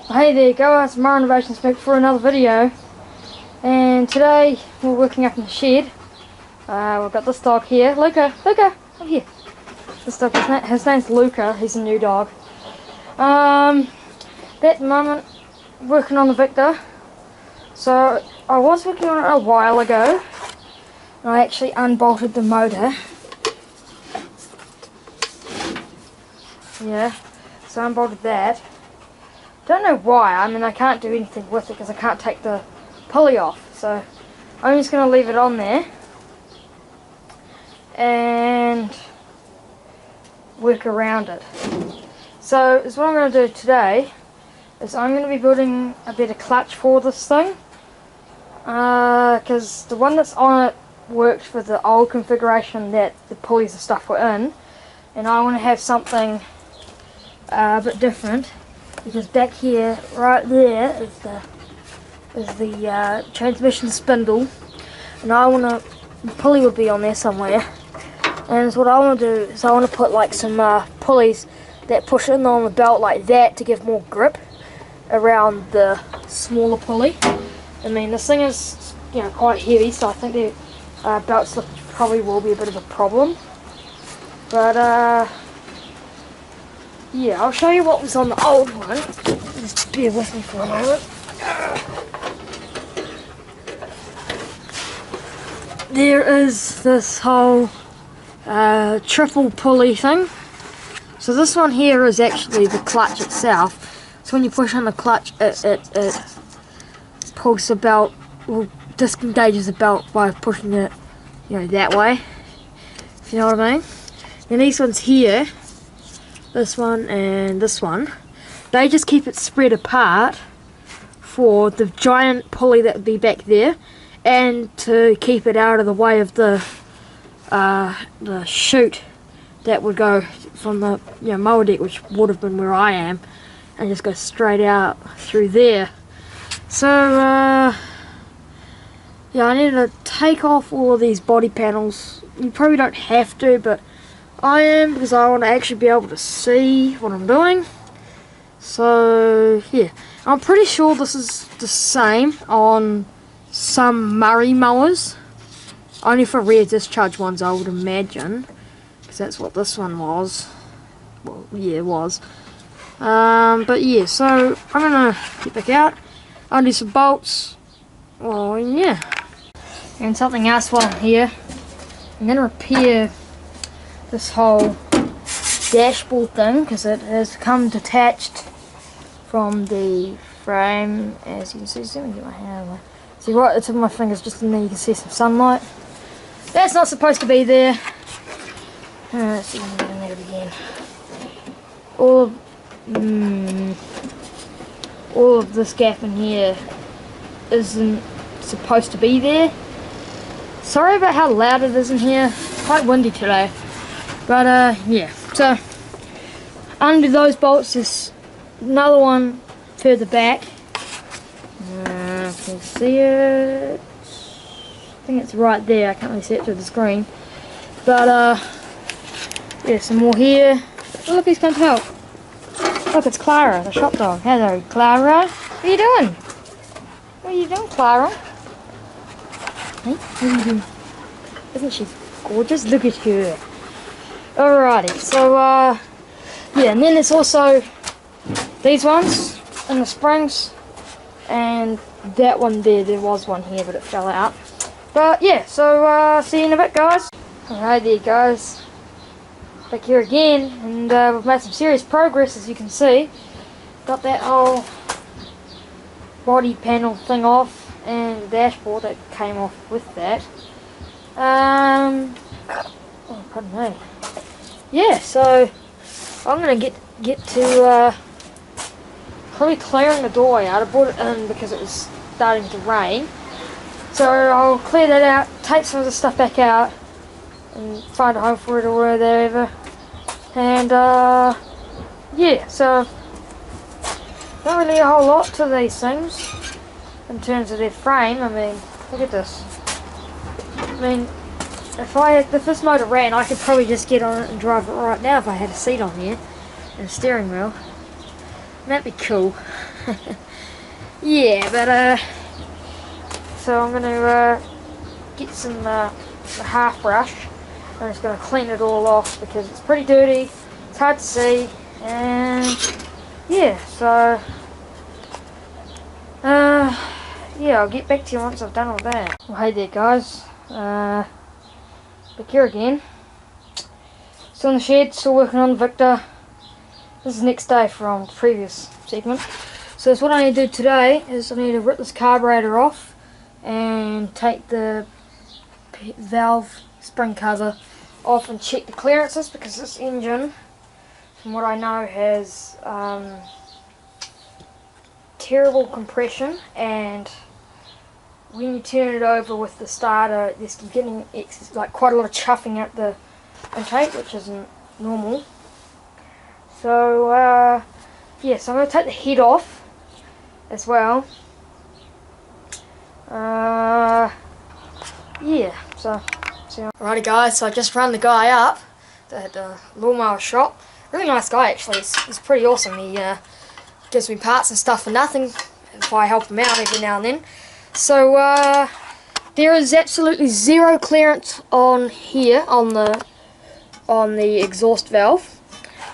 Hey there guys, Mower Innovations back for another video, and today we're working up in the shed. We've got this dog here, Luca, come here. This dog, his name's Luca, he's a new dog. At the moment, working on the Victa. So I was working on it a while ago, and I actually unbolted the motor. Yeah, so I unbolted that. Don't know why. I mean, I can't do anything with it because I can't take the pulley off. So I'm just going to leave it on there and work around it. So is what I'm going to do today is I'm going to be building a better clutch for this thing, because the one that's on it worked for the old configuration that the pulleys and stuff were in, and I want to have something a bit different. Because back here, right there, is the transmission spindle, and the pulley would be on there somewhere. And so what I want to do is I want to put like some pulleys that push in on the belt like that to give more grip around the smaller pulley. I mean, this thing is quite heavy, so I think the belt slip probably will be a bit of a problem. But yeah, I'll show you what was on the old one. Just bear with me for a moment. There is this whole triple pulley thing. So this one here is actually the clutch itself. So when you push on the clutch, it pulls the belt, or disengages the belt by pushing it, that way. If you know what I mean. And these ones here, this one and this one, they just keep it spread apart for the giant pulley that would be back there, and to keep it out of the way of the chute that would go from the mower deck, which would have been where I am, and just go straight out through there. So yeah, I need to take off all of these body panels. You probably don't have to, but I am, because I want to actually be able to see what I'm doing. So yeah, I'm pretty sure this is the same on some Murray mowers, only for rear discharge ones I would imagine, because that's what this one was. Well, yeah, it was. But yeah, so I'm gonna get back out, undo some bolts. Well, yeah, and something else while I'm here, I'm gonna repair this whole dashboard thing, because it has come detached from the frame, as you can see. Let me get my hand away. See, right at the tip of my fingers, just in there, you can see some sunlight. That's not supposed to be there. Let's see if we can get in there again. All of this gap in here isn't supposed to be there. Sorry about how loud it is in here. It's quite windy today. But yeah, so under those bolts there's another one further back. Can you see it? I think it's right there. I can't really see it through the screen. But yeah, some more here. Oh, look, he's going to help. Look, it's Clara, the shop dog. Hello, Clara. What are you doing? What are you doing, Clara? Hey, what are you doing? Isn't she gorgeous? Look at her. Alrighty, so yeah, and then there's also these ones and the springs, and that one there was one here but it fell out. But yeah, so see you in a bit, guys. Alright there, guys, back here again, and we've made some serious progress, as you can see. Got that whole body panel thing off, and the dashboard that came off with that. Oh, pardon me. Yeah, so I'm gonna get to probably clearing the doorway out. I brought it in because it was starting to rain, so I'll clear that out, take some of the stuff back out, and find a home for it or whatever. And yeah, so not really a whole lot to these things in terms of their frame. I mean, look at this. I mean, if this motor ran, I could probably just get on it and drive it right now if I had a seat on here and a steering wheel. That'd be cool. Yeah, but so I'm gonna get some the half brush. I'm just gonna clean it all off because it's pretty dirty. It's hard to see, and yeah, so yeah, I'll get back to you once I've done all that. Well, hey there, guys. Back here again. Still in the shed, still working on Victa. This is the next day from the previous segment. So that's what I need to do today, is I need to rip this carburetor off and take the valve spring cover off and check the clearances, because this engine, from what I know, has terrible compression, and when you turn it over with the starter, there's getting like quite a lot of chuffing out the intake, which isn't normal. So yeah, so I'm going to take the head off as well. Yeah, so alrighty guys, so I just run the guy up at the lawnmower shop. Really nice guy actually. He's pretty awesome. He gives me parts and stuff for nothing if I help him out every now and then. So there is absolutely zero clearance on here on the exhaust valve.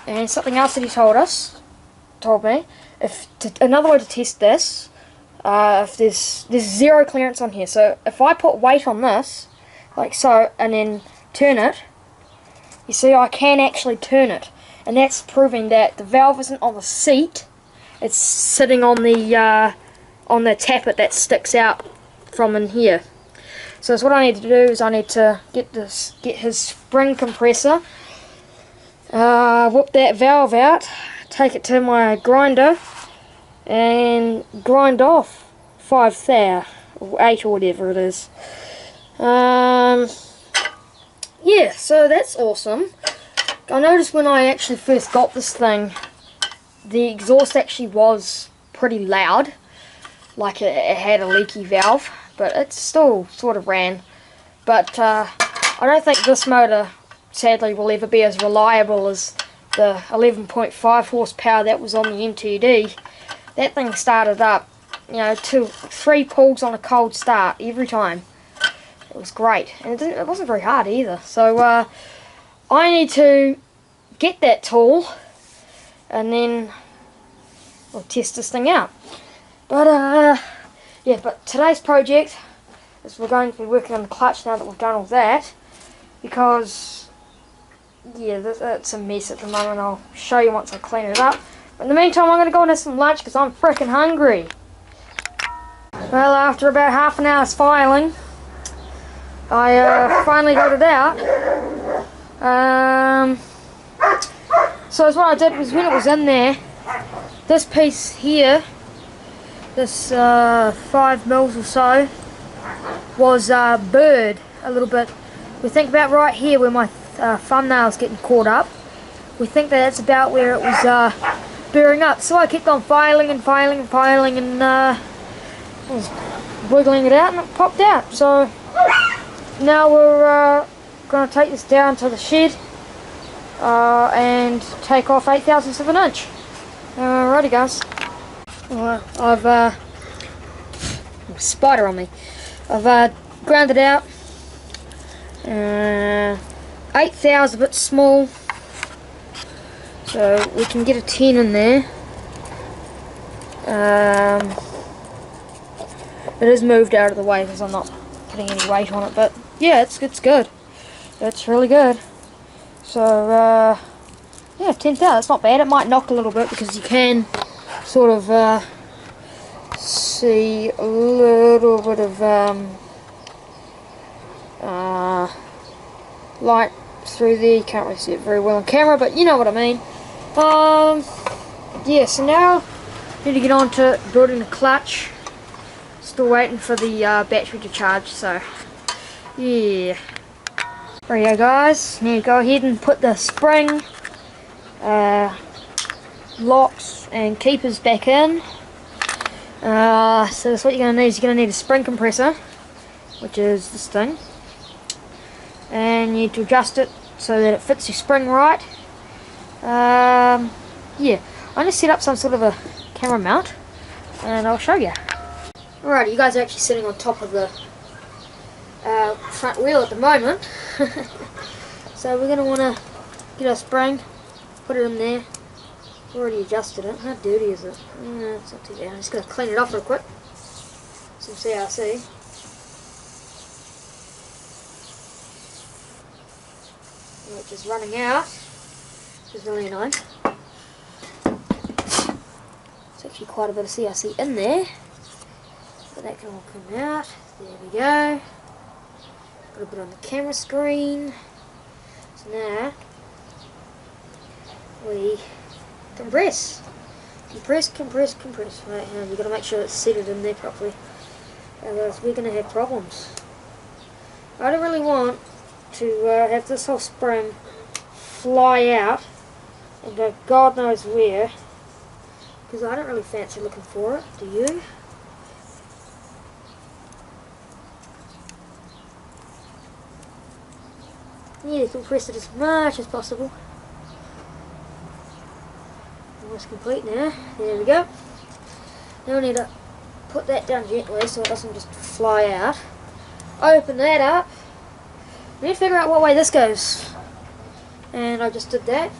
And something else that he told me, another way to test this, if there's zero clearance on here. So if I put weight on this, like so, and then turn it, you see I can actually turn it, and that's proving that the valve isn't on the seat; it's sitting on the tappet that sticks out from in here. So that's what I need to do, is I need to get his spring compressor. Whip that valve out, take it to my grinder, and grind off 5 thou, or 8 or whatever it is. Yeah, so that's awesome. I noticed when I actually first got this thing, the exhaust actually was pretty loud, like it had a leaky valve, but it still sort of ran. But I don't think this motor, sadly, will ever be as reliable as the 11.5 horsepower that was on the MTD. That thing started up, you know, 3 pulls on a cold start every time. It was great, and it wasn't very hard either. So I need to get that tool, and then we'll test this thing out. But yeah, but today's project is we're going to be working on the clutch now that we've done all that, because yeah, it's a mess at the moment. I'll show you once I clean it up. But in the meantime, I'm going to go and have some lunch because I'm freaking hungry. Well, after about half an hour's filing, I finally got it out. So what I did was, when it was in there, this piece here, this 5 mils or so, was burred a little bit. We think about right here where my thumbnail's getting caught up. We think that that's about where it was burring up. So I kept on filing and filing and filing, and I was wiggling it out, and it popped out. So now we're going to take this down to the shed and take off 8/1000 of an inch. Alrighty guys. Well, I've spider on me. I've ground it out. 8/1000's a bit small, so we can get a 10 in there. It is moved out of the way because I'm not putting any weight on it, but yeah, it's good. It's really good. So yeah, 10,000. It's not bad. It might knock a little bit because you can sort of see a little bit of light through there. You can't really see it very well on camera, but you know what I mean. Yeah, so now I need to get on to building the clutch. Still waiting for the battery to charge, so yeah. There you go guys, now go ahead and put the spring, locks and keepers back in. So that's what you're going to need. You're going to need a spring compressor, which is this thing, and you need to adjust it so that it fits your spring right. Yeah, I'm going to set up some sort of a camera mount and I'll show you. Alright, you guys are actually sitting on top of the front wheel at the moment. So we're going to want to get our spring, put it in there. Already adjusted it. How dirty is it? It's not too bad. I'm just going to clean it off real quick. Some CRC. Which is running out, which is really annoying. There's actually quite a bit of CRC in there, but that can all come out. There we go. Got a bit on the camera screen. So now we compress. Compress. Right, and we've got to make sure it's seated in there properly, otherwise we're going to have problems. I don't really want to have this whole spring fly out and go God knows where, because I don't really fancy looking for it, do you? Yeah, compress it as much as possible. Almost complete now. There we go. Now we need to put that down gently so it doesn't just fly out. Open that up. We need to figure out what way this goes. And I just did that.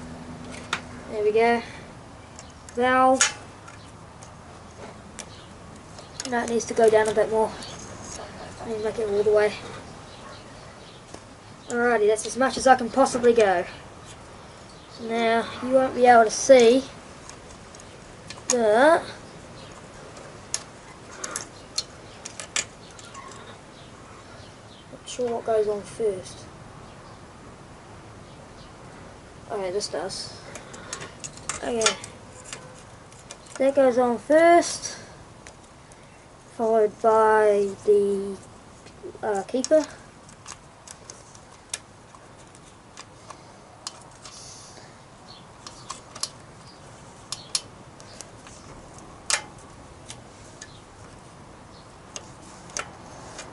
There we go. Valve. No, it needs to go down a bit more. I need to make it all the way. Alrighty, that's as much as I can possibly go. So now you won't be able to see the not sure what goes on first. Okay, this does. Okay. That goes on first, followed by the keeper.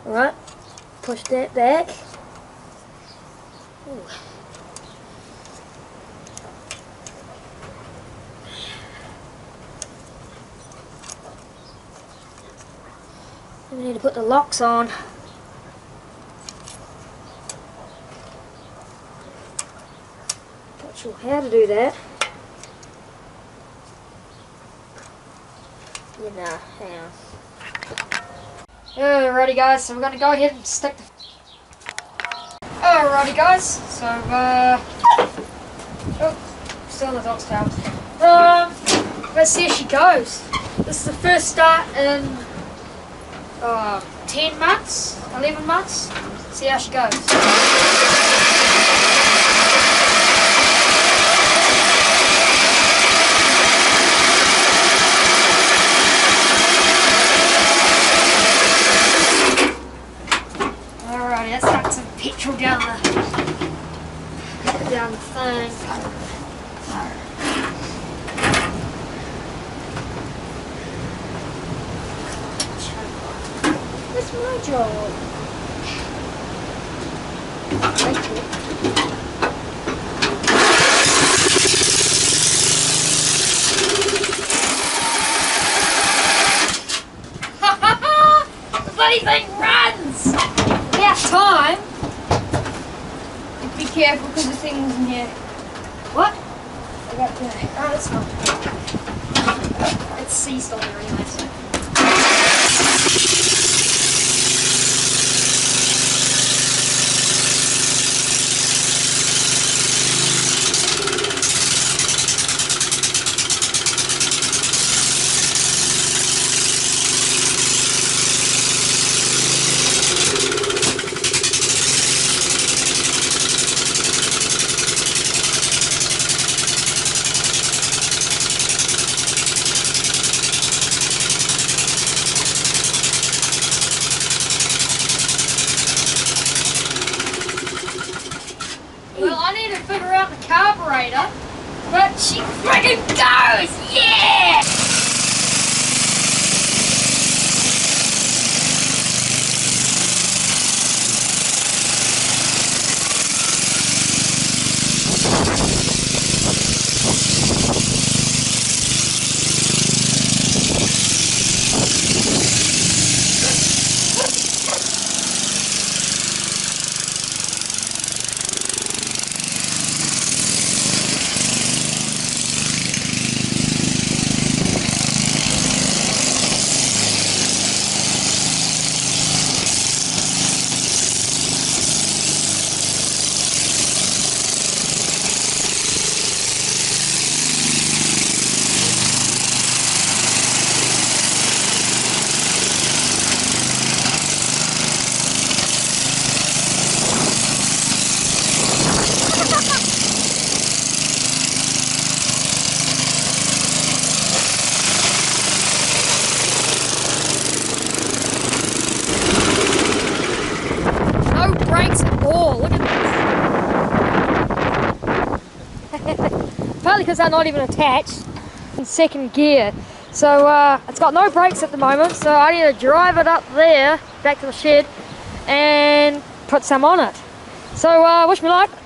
Alright, push that back. Ooh. We need to put the locks on. Not sure how to do that. You know, hang on. Alrighty guys, so we're going to go ahead and stick the... Alrighty guys, so oh, still in the dog's tail. Let's see how she goes. This is the first start in 10 months, 11 months. See how she goes. Let's start some petrol down the thing. That's my job. Thank you. The bloody thing runs! Time. Be careful because the thing's in here. What? I got the... Oh, that's not. It's seized on there anyway, so. Figure out the carburetor, but she friggin' goes! Yeah! because they're not even attached in second gear. So it's got no brakes at the moment, so I need to drive it up there, back to the shed, and put some on it. So wish me luck.